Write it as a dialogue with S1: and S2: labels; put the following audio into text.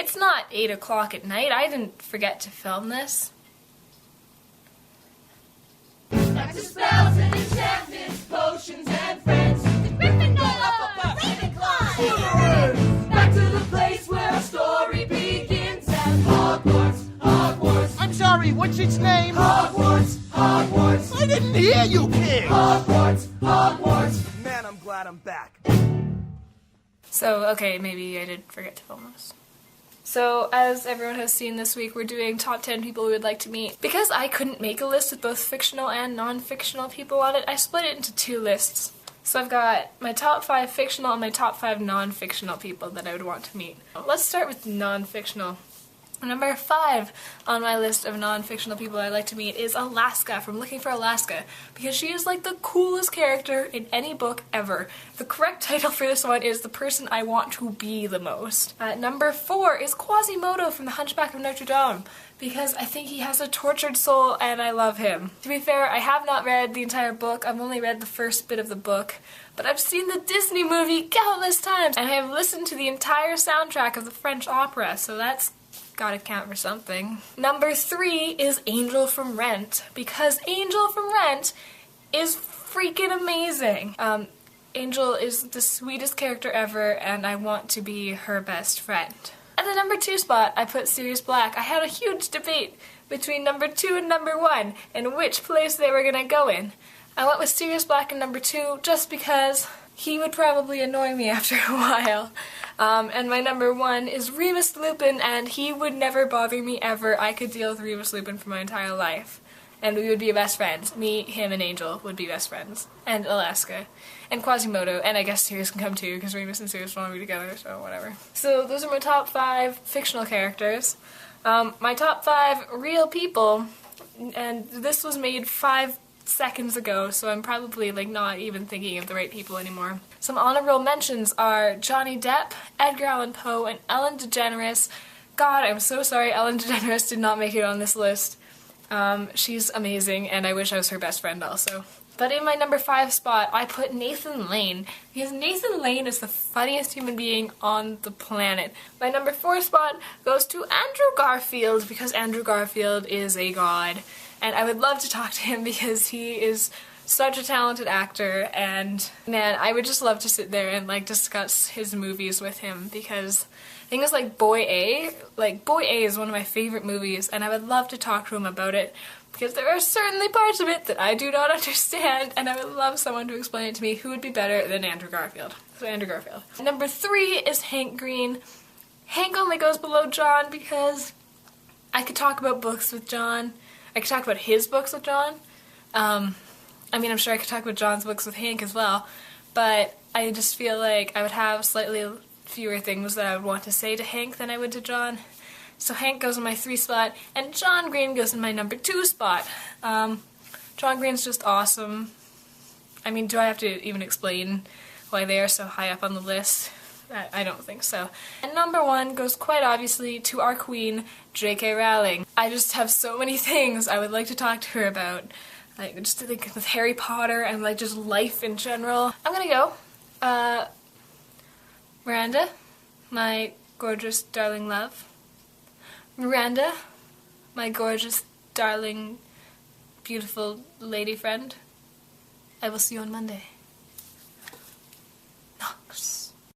S1: It's not 8 o'clock at night. I didn't forget to film this.
S2: Back to spells and enchantments, potions and friends. To Gryffindor! Ravenclaw! Back to the place where our story begins at Hogwarts, Hogwarts.
S3: I'm sorry, what's its name?
S2: Hogwarts, Hogwarts.
S3: I didn't hear you, kid!
S2: Hogwarts, Hogwarts.
S3: Man, I'm glad I'm back.
S1: So, okay, maybe I did forget to film this. So, as everyone has seen this week, we're doing top 10 people we would like to meet. Because I couldn't make a list with both fictional and non-fictional people on it, I split it into 2 lists. So I've got my top 5 fictional and my top 5 non-fictional people that I would want to meet. Let's start with non-fictional. Number 5 on my list of non-fictional people I'd like to meet is Alaska from Looking for Alaska, because she is like the coolest character in any book ever. The correct title for this one is The Person I Want to Be the Most. Number 4 is Quasimodo from The Hunchback of Notre Dame, because I think he has a tortured soul and I love him. To be fair, I have not read the entire book. I've only read the first bit of the book, but I've seen the Disney movie countless times, and I have listened to the entire soundtrack of the French opera, so that's gotta count for something. Number 3 is Angel from Rent, because Angel from Rent is freaking amazing. Angel is the sweetest character ever, and I want to be her best friend. At the number 2 spot, I put Sirius Black. I had a huge debate between number 2 and number 1, and which place they were gonna go in. I went with Sirius Black in number 2 just because he would probably annoy me after a while. And my number 1 is Remus Lupin, and he would never bother me ever. I could deal with Remus Lupin for my entire life. And we would be best friends. Me, him, and Angel would be best friends. And Alaska. And Quasimodo. And I guess Sirius can come too, because Remus and Sirius want to be together, so whatever. So those are my top 5 fictional characters. My top 5 real people, and this was made 5 seconds ago, so I'm probably like not even thinking of the right people anymore. Some honorable mentions are Johnny Depp, Edgar Allan Poe, and Ellen DeGeneres. God, I'm so sorry Ellen DeGeneres did not make it on this list. She's amazing, and I wish I was her best friend also. But in my number 5 spot, I put Nathan Lane, because Nathan Lane is the funniest human being on the planet. My number 4 spot goes to Andrew Garfield, because Andrew Garfield is a god. And I would love to talk to him because he is such a talented actor, and man, I would just love to sit there and like discuss his movies with him, because things like Boy A is one of my favorite movies, and I would love to talk to him about it, because there are certainly parts of it that I do not understand, and I would love someone to explain it to me who would be better than Andrew Garfield. So Andrew Garfield. Number 3 is Hank Green. Hank only goes below John because I could talk about books with John. I could talk about his books with John. I mean, I'm sure I could talk about John's books with Hank as well, but I just feel like I would have slightly fewer things that I would want to say to Hank than I would to John. So Hank goes in my 3 spot, and John Green goes in my number 2 spot. John Green's just awesome. I mean, do I have to even explain why they are so high up on the list? I don't think so. And number 1 goes quite obviously to our queen, J.K. Rowling. I just have so many things I would like to talk to her about. Like, just to think with Harry Potter and like just life in general. I'm gonna go, Miranda, my gorgeous darling love. Miranda, my gorgeous darling beautiful lady friend. I will see you on Monday.